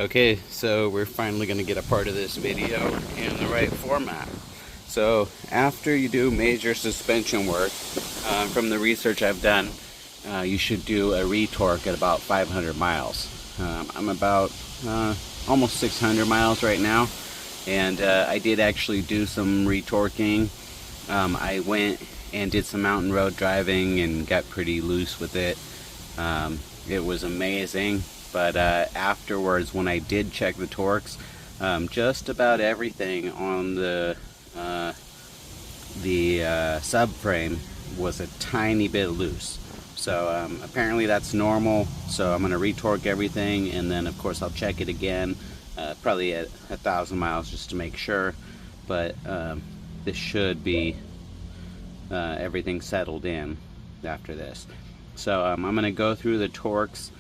Okay, so we're finally going to get a part of this video in the right format. So after you do major suspension work, from the research I've done, you should do a retorque at about 500 miles. I'm about almost 600 miles right now, and I did actually do some retorquing. I went and did some mountain road driving and got pretty loose with it. It was amazing. But afterwards, when I did check the torques, just about everything on the subframe was a tiny bit loose. So apparently that's normal. So I'm going to retorque everything, and then of course I'll check it again, probably at 1,000 miles just to make sure. But this should be everything settled in after this. So I'm going to go through the torques.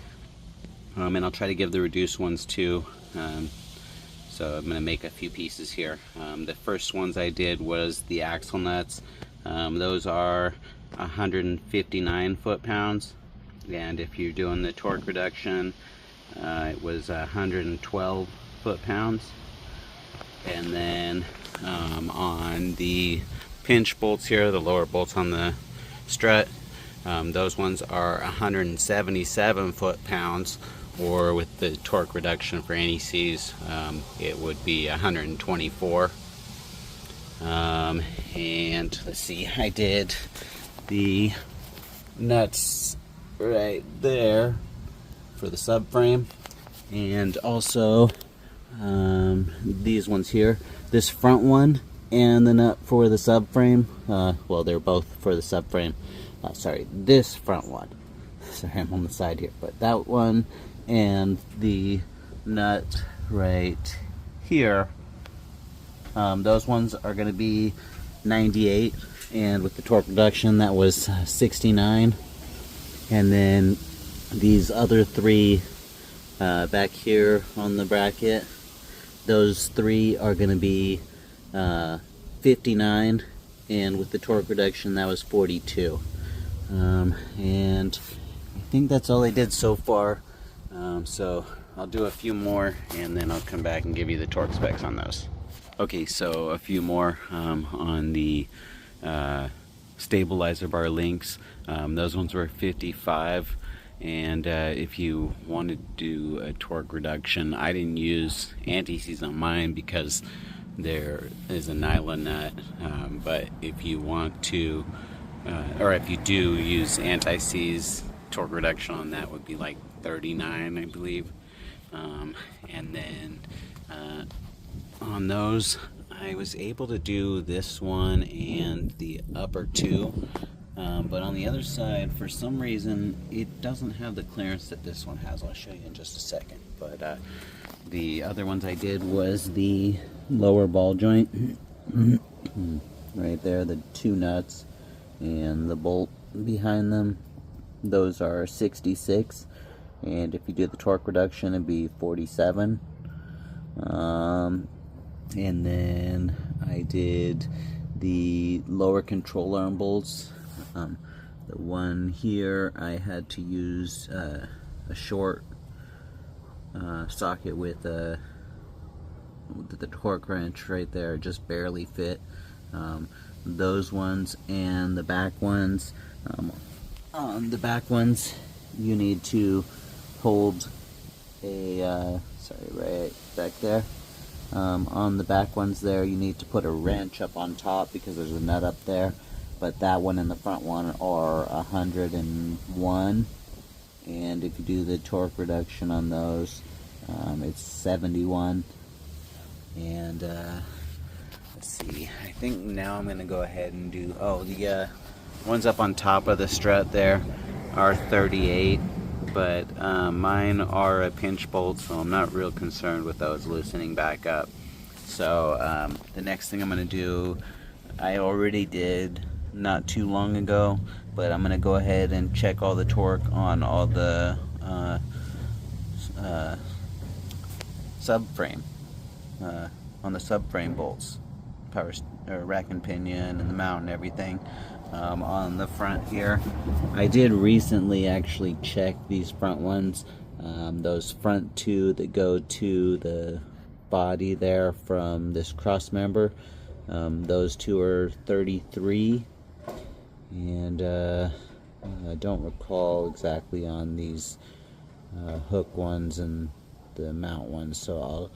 And I'll try to give the reduced ones too. So I'm going to make a few pieces here. The first ones I did was the axle nuts. Those are 159 foot-pounds, and if you're doing the torque reduction, it was 112 foot-pounds. And then on the pinch bolts here, the lower bolts on the strut, those ones are 177 foot-pounds, or with the torque reduction for NECs, it would be 124. And let's see, I did the nuts right there for the subframe, and also these ones here, this front one and the nut for the subframe. Well, they're both for the subframe. Sorry, this front one. Sorry, I'm on the side here, but that one and the nut right here, those ones are going to be 98, and with the torque reduction that was 69. And then these other three back here on the bracket, those three are going to be 59, and with the torque reduction that was 42. And I think that's all I did so far. So I'll do a few more, and then I'll come back and give you the torque specs on those. Okay, so a few more on the stabilizer bar links. Those ones were 55, and if you wanted to do a torque reduction, I didn't use anti-seize on mine because there is a nylon nut, but if you want to, or if you do use anti-seize, torque reduction on that would be like 39, I believe. And then on those, I was able to do this one and the upper two, but on the other side, for some reason, it doesn't have the clearance that this one has. I'll show you in just a second. But the other ones I did was the lower ball joint right there, the two nuts and the bolt behind them. Those are 66, and if you do the torque reduction, it'd be 47. And then I did the lower control arm bolts. The one here, I had to use a short socket with the torque wrench right there, just barely fit. Those ones and the back ones. On the back ones, you need to hold a, sorry, right back there. On the back ones there, you need to put a wrench up on top because there's a nut up there. But that one and the front one are 101. And if you do the torque reduction on those, it's 71. And let's see, I think now I'm going to go ahead and do, the ones up on top of the strut there are 38, but mine are a pinch bolt, so I'm not real concerned with those loosening back up. So the next thing I'm going to do, I already did not too long ago, but I'm going to go ahead and check all the torque on all the subframe, on the subframe bolts, power rack and pinion and the mount and everything. On the front here, I did recently actually check these front ones Those front two that go to the body there from this cross member, those two are 33, and I don't recall exactly on these hook ones and the mount ones, so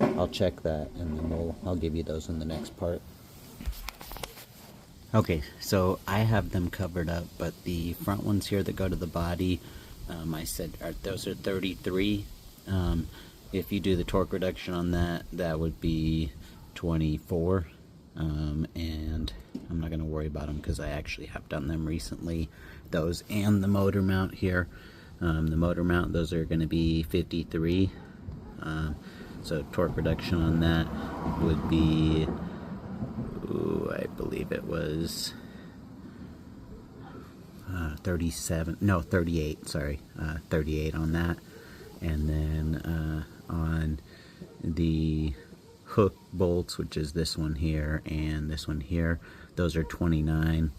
I'll check that, and then I'll give you those in the next part. Okay, so I have them covered up, but the front ones here that go to the body, I said those are 33. If you do the torque reduction on that, that would be 24. And I'm not going to worry about them because I actually have done them recently. Those and the motor mount here. The motor mount, those are going to be 53. So torque reduction on that would be, I believe it was 38, sorry, 38 on that. And then on the hook bolts, which is this one here and this one here, those are 29,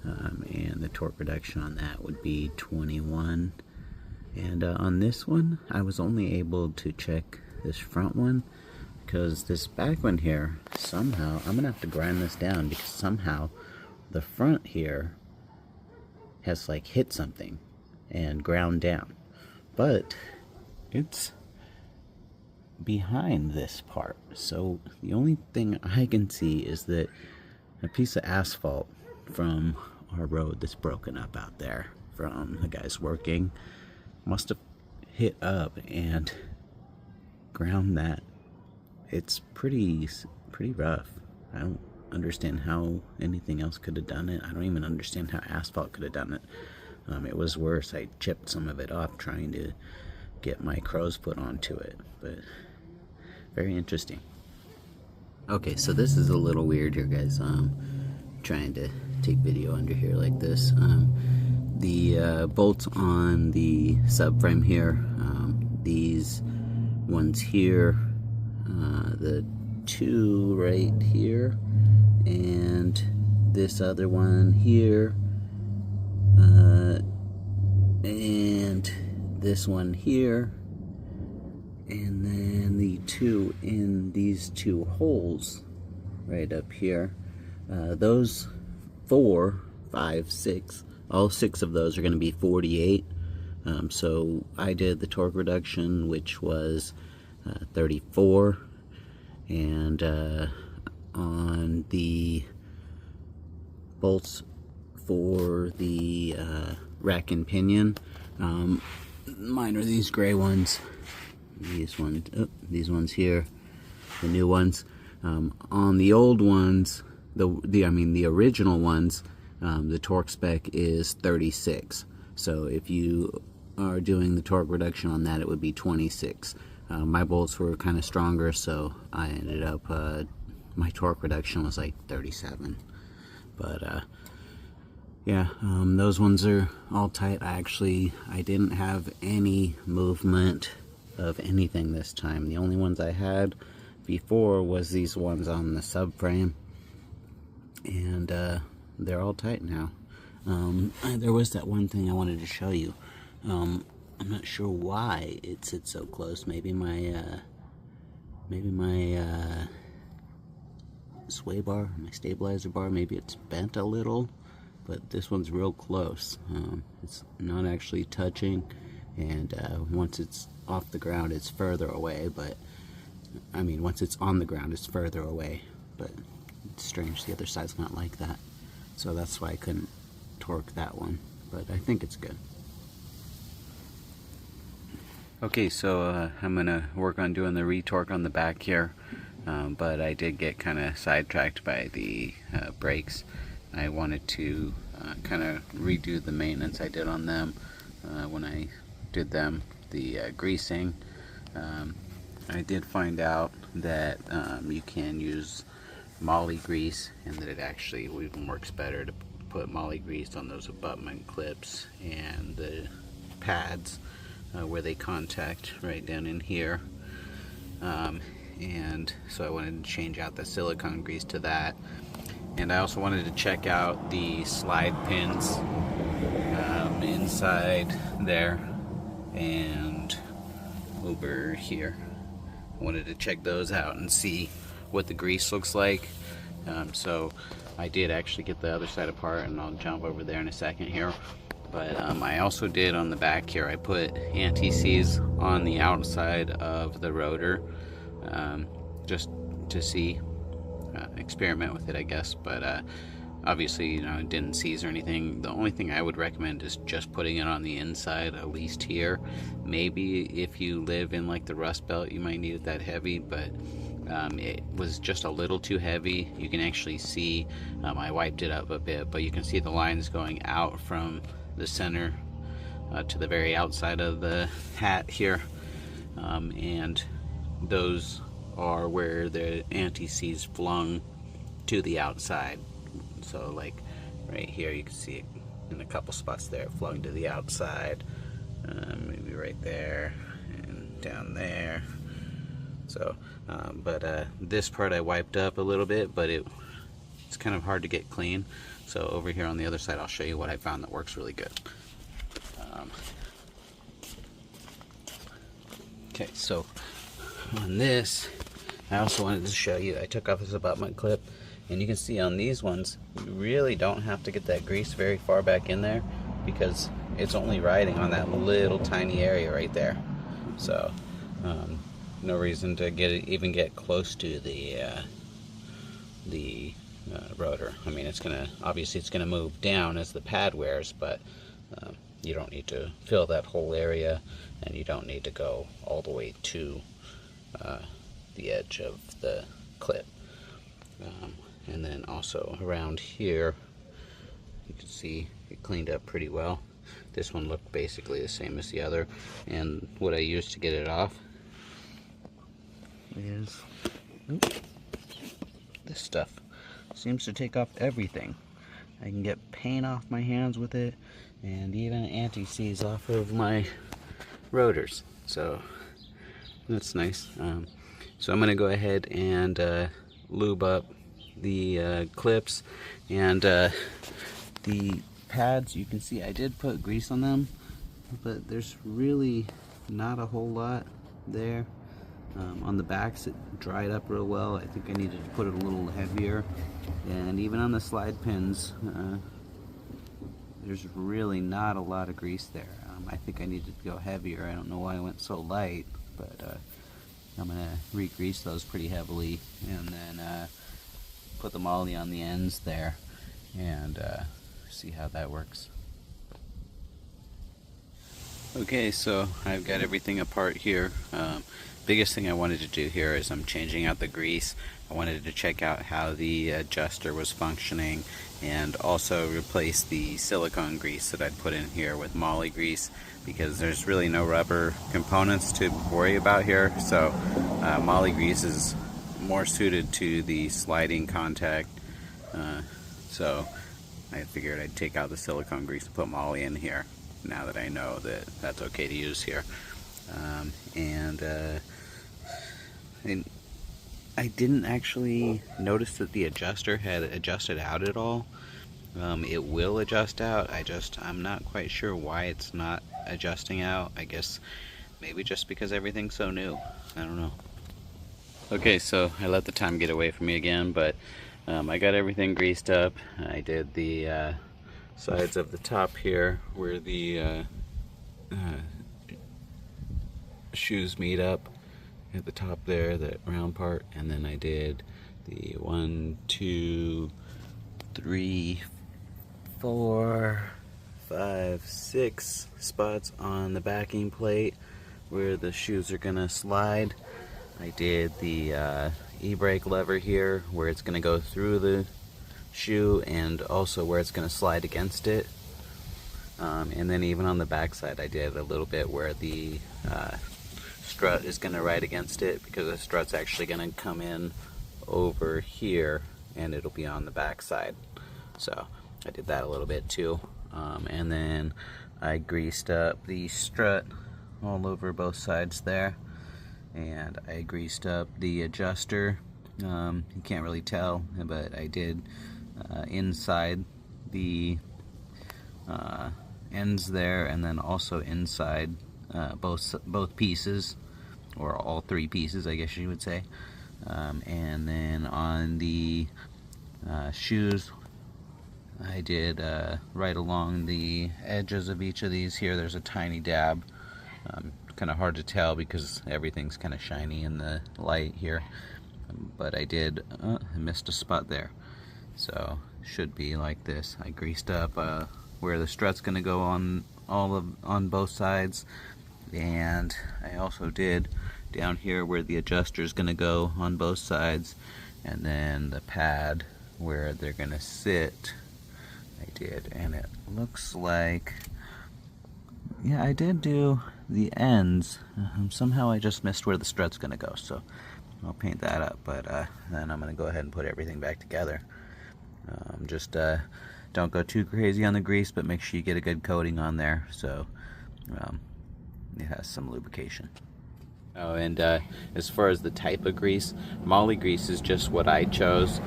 and the torque reduction on that would be 21. And on this one, I was only able to check this front one because this back one here, somehow, I'm gonna have to grind this down because somehow the front here has like hit something and ground down, but it's behind this part. So the only thing I can see is that a piece of asphalt from our road that's broken up out there from the guys working must have hit up and ground that. It's pretty rough. I don't understand how anything else could have done it. I don't even understand how asphalt could have done it. It was worse. I chipped some of it off trying to get my crows put onto it, but very interesting. Okay, so this is a little weird here, guys. Trying to take video under here like this. The bolts on the subframe here, these ones here, the two right here, and this other one here, and this one here, and then the two in these two holes right up here. Those 4, 5, 6, all 6 of those are going to be 48. So I did the torque reduction, which was 34, and on the bolts for the rack and pinion, mine are these gray ones. These ones here, the new ones. On the old ones, the original ones, the torque spec is 36. So if you are doing the torque reduction on that, it would be 26. My bolts were kind of stronger, so I ended up, my torque reduction was like 37. But yeah, those ones are all tight. I didn't have any movement of anything this time. The only ones I had before was these ones on the subframe, and they're all tight now. There was that one thing I wanted to show you. I'm not sure why it sits so close. Maybe my sway bar, my stabilizer bar, maybe it's bent a little, but this one's real close. It's not actually touching, and once it's off the ground it's further away, but I mean once it's on the ground it's further away, but it's strange the other side's not like that, so that's why I couldn't torque that one, but I think it's good. Okay, so I'm gonna work on doing the retorque on the back here, but I did get kind of sidetracked by the brakes. I wanted to kind of redo the maintenance I did on them when I did them, the greasing. I did find out that you can use moly grease, and that it actually even works better to put moly grease on those abutment clips and the pads where they contact right down in here. And so I wanted to change out the silicone grease to that. And I also wanted to check out the slide pins inside there, and over here. I wanted to check those out and see what the grease looks like. So I did actually get the other side apart, and I'll jump over there in a second here. But I also did on the back here, I put anti-seize on the outside of the rotor, just to see, experiment with it, I guess. But obviously, you know, it didn't seize or anything. The only thing I would recommend is just putting it on the inside, at least here. Maybe if you live in like the Rust Belt, you might need it that heavy, but it was just a little too heavy. You can actually see, I wiped it up a bit, but you can see the lines going out from the center to the very outside of the hat here, and those are where the anti-seize flung to the outside. So like right here, you can see it in a couple spots there, it flung to the outside, maybe right there and down there. So but this part I wiped up a little bit, but it's kind of hard to get clean. So over here on the other side, I'll show you what I found that works really good. Okay, so on this, I also wanted to show you, I took off this abutment clip, and you can see on these ones, you really don't have to get that grease very far back in there, because it's only riding on that little tiny area right there. So no reason to even get close to the rotor. I mean, obviously it's gonna move down as the pad wears, but you don't need to fill that whole area, and you don't need to go all the way to the edge of the clip. And then also around here, you can see it cleaned up pretty well. This one looked basically the same as the other, and what I used to get it off is this stuff. Seems to take off everything. I can get paint off my hands with it, and even anti-seize off of my rotors. So that's nice. So I'm going to go ahead and lube up the clips, and the pads, you can see I did put grease on them, but there's really not a whole lot there. On the backs it dried up real well. I think I needed to put it a little heavier, and even on the slide pins there's really not a lot of grease there. I think I needed to go heavier. I don't know why I went so light, but I'm going to re-grease those pretty heavily, and then put the moly on the ends there, and see how that works. Okay, so I've got everything apart here. Biggest thing I wanted to do here is I'm changing out the grease. I wanted to check out how the adjuster was functioning, and also replace the silicone grease that I'd put in here with moly grease, because there's really no rubber components to worry about here. So moly grease is more suited to the sliding contact, so I figured I'd take out the silicone grease and put moly in here, now that I know that that's okay to use here. And I didn't actually notice that the adjuster had adjusted out at all. It will adjust out, I'm not quite sure why it's not adjusting out. I guess maybe just because everything's so new, I don't know. Okay, so I let the time get away from me again, but I got everything greased up. I did the sides of the top here where the shoes meet up at the top there, that round part, and then I did the 1, 2, 3, 4, 5, 6 spots on the backing plate where the shoes are gonna slide. I did the e-brake lever here where it's gonna go through the shoe, and also where it's gonna slide against it. And then even on the back side I did a little bit where the strut is going to ride against it, because the strut's actually going to come in over here and it'll be on the back side. So I did that a little bit too. And then I greased up the strut all over both sides there, and I greased up the adjuster. You can't really tell, but I did inside the ends there, and then also inside both pieces or all 3 pieces, I guess you would say. And then on the shoes, I did right along the edges of each of these here, there's a tiny dab. Kind of hard to tell because everything's kind of shiny in the light here, but I did I missed a spot there, so should be like this. I greased up where the strut's going to go on both sides, and I also did down here where the adjuster is going to go on both sides, and then the pad where they're going to sit I did, and it looks like, yeah, I did do the ends. Somehow I just missed where the strut's going to go, so I'll paint that up, but then I'm going to go ahead and put everything back together. Just don't go too crazy on the grease, but make sure you get a good coating on there so it has some lubrication. Oh, and as far as the type of grease, moly grease is just what I chose.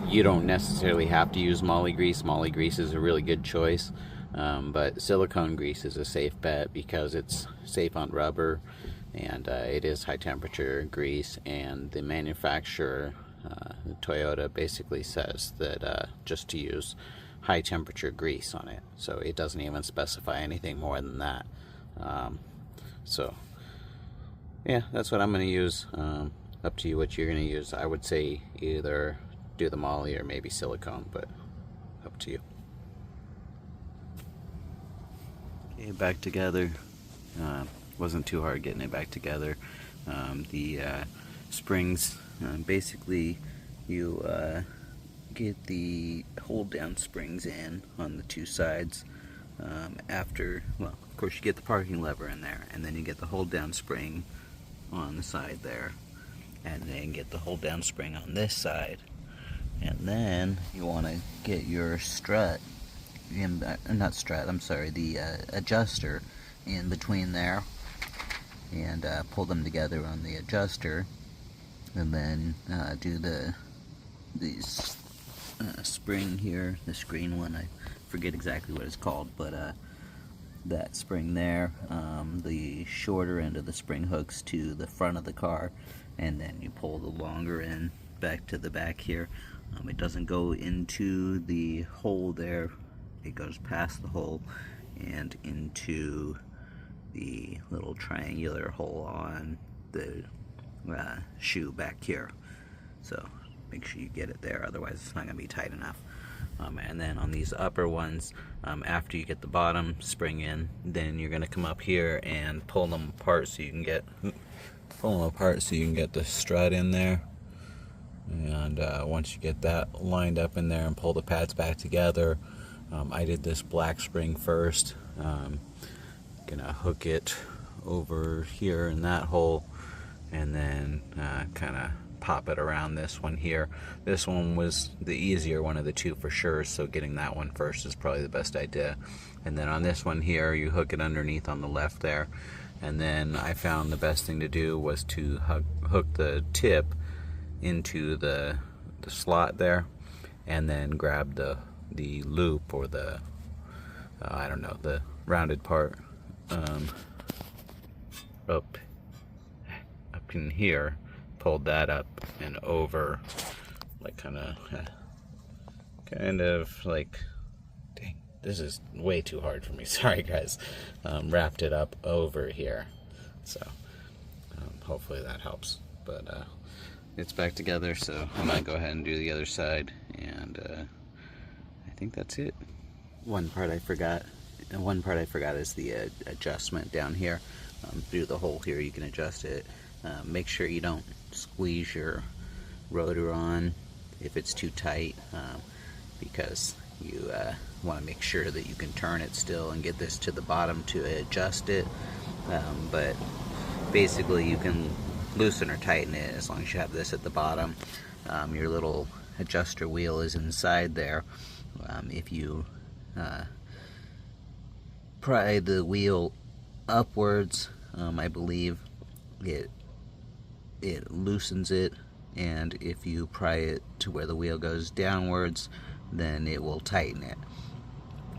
You don't necessarily have to use moly grease. Moly grease is a really good choice, but silicone grease is a safe bet because it's safe on rubber, and it is high temperature grease, and the manufacturer, Toyota, basically says that just to use high temperature grease on it, so it doesn't even specify anything more than that. So yeah, that's what I'm going to use. Up to you what you're going to use. I would say either do the moly or maybe silicone, but up to you. Okay, back together. Wasn't too hard getting it back together. The springs, basically you get the hold down springs in on the 2 sides. After, well, of course you get the parking lever in there, and then you get the hold down spring on the side there, and then get the hold down spring on this side, and then you want to get your strut in, not strut, I'm sorry, the adjuster in between there, and pull them together on the adjuster, and then do the spring here, this green one, I forget exactly what it's called, but that spring there, the shorter end of the spring hooks to the front of the car, and then you pull the longer end back to the back here. It doesn't go into the hole there, it goes past the hole and into the little triangular hole on the shoe back here. So make sure you get it there, otherwise it's not going to be tight enough. And then on these upper ones, after you get the bottom spring in, then you're going to come up here and pull them apart so you can get the strut in there. And once you get that lined up in there and pull the pads back together, I did this black spring first. Gonna hook it over here in that hole, and then kind of pop it around this one here. This one was the easier one of the 2 for sure, so getting that one first is probably the best idea. And then on this one here, you hook it underneath on the left there, and then I found the best thing to do was to hook the tip into the slot there, and then grab the loop, or the I don't know, the rounded part up in here, pulled that up and over, like kind of like, dang, this is way too hard for me, sorry guys. Wrapped it up over here, so hopefully that helps. But it's back together, so I might go ahead and do the other side, and I think that's it. One part I forgot is the adjustment down here. Through the hole here you can adjust it. Make sure you don't squeeze your rotor on if it's too tight, because you want to make sure that you can turn it still and get this to the bottom to adjust it. But basically you can loosen or tighten it as long as you have this at the bottom. Your little adjuster wheel is inside there. If you pry the wheel upwards, I believe it loosens it, and if you pry it to where the wheel goes downwards, then it will tighten it.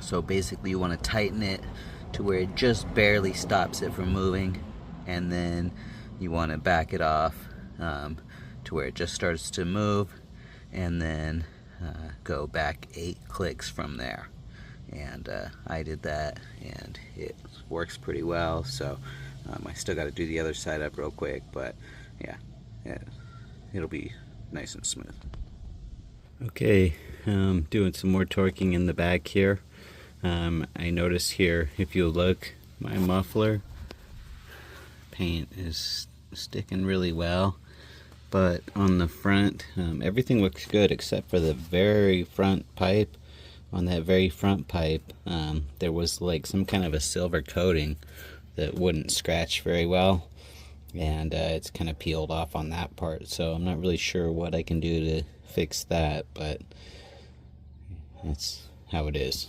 So basically you want to tighten it to where it just barely stops it from moving, and then you want to back it off to where it just starts to move, and then go back 8 clicks from there. And I did that, and it works pretty well. So I still got to do the other side up real quick, but yeah, it'll be nice and smooth. Okay, doing some more torquing in the back here. I notice here, if you look, my muffler paint is sticking really well, but on the front, everything looks good except for the very front pipe. On that very front pipe, there was like some kind of a silver coating that wouldn't scratch very well, and it's kind of peeled off on that part, so I'm not really sure what I can do to fix that, but that's how it is.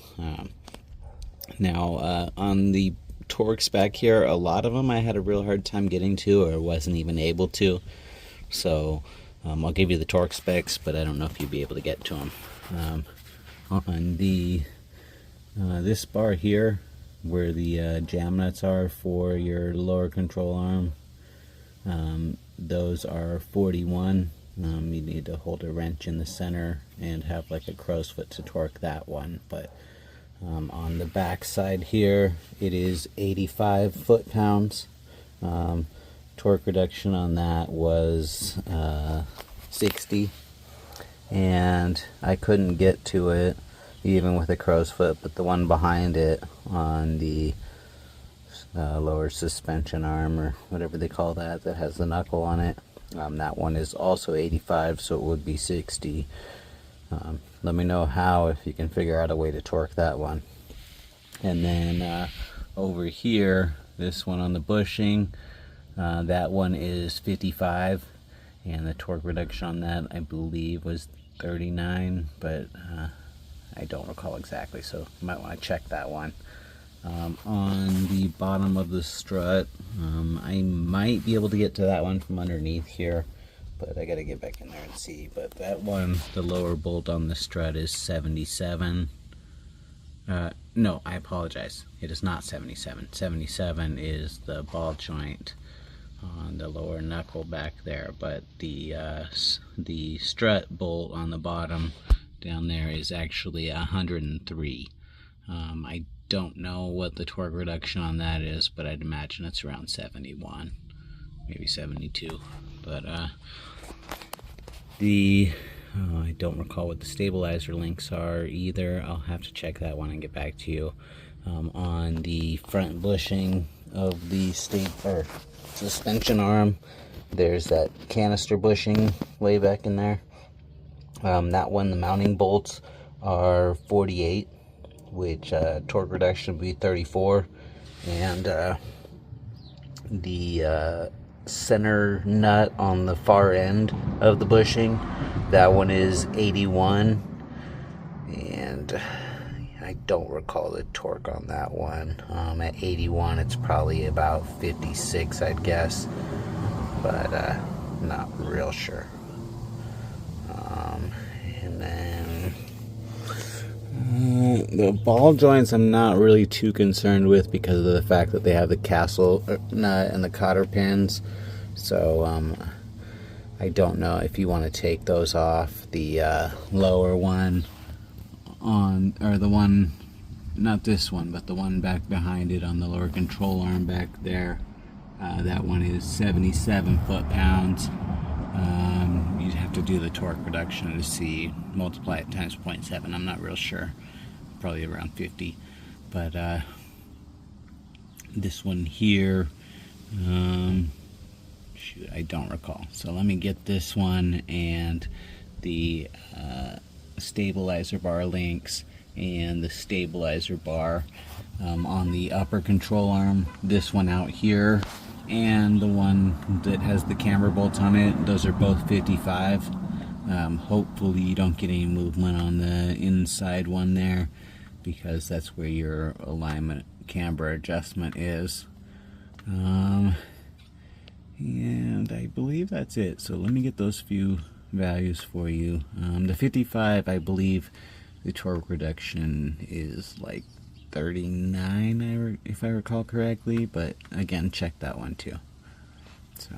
Now on the Torques back here, a lot of them I had a real hard time getting to, or wasn't even able to, so I'll give you the torque specs, but I don't know if you'll be able to get to them. On the this bar here, where the jam nuts are for your lower control arm, those are 41. You need to hold a wrench in the center and have like a crow's foot to torque that one. But on the back side here, it is 85 foot-pounds. Torque reduction on that was 60, and I couldn't get to it even with a crow's foot, but the one behind it on the lower suspension arm, or whatever they call that, that has the knuckle on it, that one is also 85, so it would be 60. Let me know if you can figure out a way to torque that one. And then over here, this one on the bushing, that one is 55, and the torque reduction on that I believe was 39, but I don't recall exactly, so you might want to check that one. On the bottom of the strut, I might be able to get to that one from underneath here, but I gotta get back in there and see. But that one, the lower bolt on the strut is 77. No, I apologize, it is not 77. 77 is the ball joint on the lower knuckle back there, but the strut bolt on the bottom down there is actually 103. I don't know what the torque reduction on that is, but I'd imagine it's around 71, maybe 72. But I don't recall what the stabilizer links are either. I'll have to check that one and get back to you. On the front bushing of the suspension arm, there's that canister bushing way back in there. That one, the mounting bolts are 48, which torque reduction would be 34, and the center nut on the far end of the bushing, that one is 81, and I don't recall the torque on that one. At 81, it's probably about 56, I'd guess, but not real sure. And then the ball joints I'm not really too concerned with because of the fact that they have the castle nut and the cotter pins, so I don't know if you want to take those off. The lower one or the one, not this one, but the one back behind it on the lower control arm back there, that one is 77 foot-pounds. You'd have to do the torque reduction to see, multiply it times 0.7. I'm not real sure, probably around 50. But this one here, shoot, I don't recall. So let me get this one and the stabilizer bar links and the stabilizer bar on the upper control arm. This one out here and the one that has the camber bolts on it, those are both 55. Hopefully you don't get any movement on the inside one there, because that's where your alignment camber adjustment is. And I believe that's it. So let me get those few values for you. The 55, I believe the torque reduction is like 39 if I recall correctly, but again, check that one too. So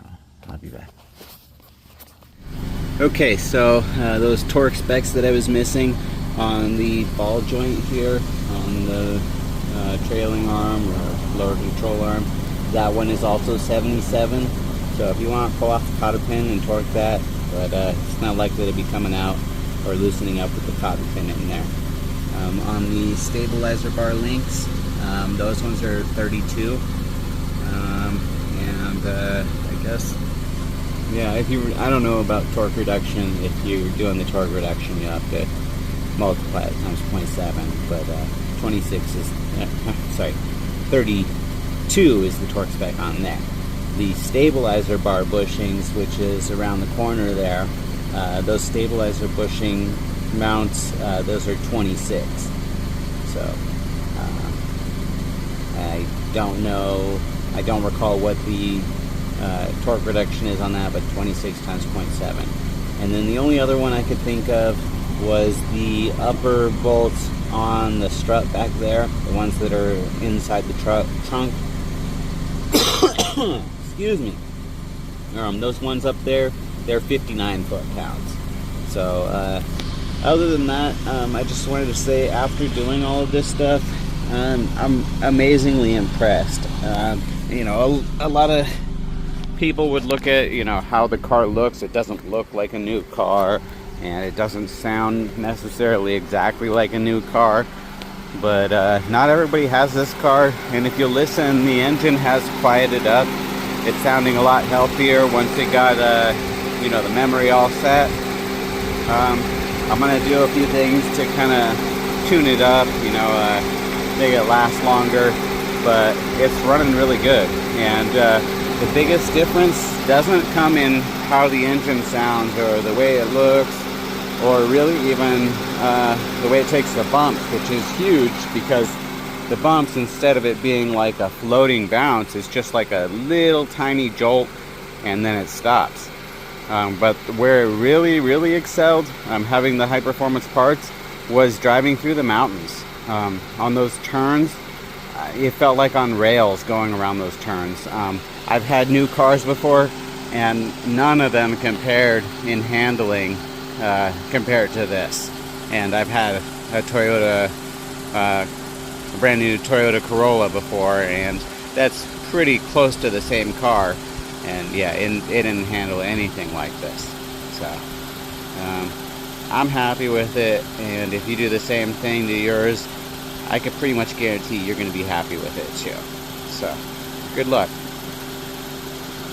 I'll be back. Okay, so those torque specs that I was missing on the ball joint here on the trailing arm or lower control arm, that one is also 77. So if you want to pull off the cotter pin and torque that, but it's not likely to be coming out or loosening up with the cotter pin in there. On the stabilizer bar links, those ones are 32, and I guess, yeah, if you, I don't know about torque reduction. If you're doing the torque reduction, you have to multiply it times 0.7, but 26 is, sorry, 32 is the torque spec on there. The stabilizer bar bushings, which is around the corner there, those stabilizer bushing mounts, those are 26. So I don't know, I don't recall what the torque reduction is on that, but 26 times 0.7. And then the only other one I could think of was the upper bolts on the strut back there, the ones that are inside the trunk. Excuse me. Those ones up there, they're 59 foot-pounds. So other than that, I just wanted to say, after doing all of this stuff, I'm amazingly impressed. You know, a lot of people would look at, you know, how the car looks. It doesn't look like a new car, and it doesn't sound necessarily exactly like a new car. But not everybody has this car, and if you listen, the engine has quieted up. It's sounding a lot healthier once it got, you know, the memory all set. I'm gonna do a few things to kind of tune it up, you know, make it last longer, but it's running really good. And the biggest difference doesn't come in how the engine sounds or the way it looks, or really even the way it takes the bumps, which is huge, because the bumps, instead of it being like a floating bounce, it's just like a little tiny jolt, and then it stops. But where it really excelled, having the high performance parts, was driving through the mountains. On those turns, it felt like on rails going around those turns. I've had new cars before, and none of them compared in handling compared to this. And I've had a Toyota, a brand new Toyota Corolla before, and that's pretty close to the same car. And yeah, it didn't handle anything like this. So I'm happy with it, and if you do the same thing to yours, I could pretty much guarantee you're going to be happy with it too. So good luck.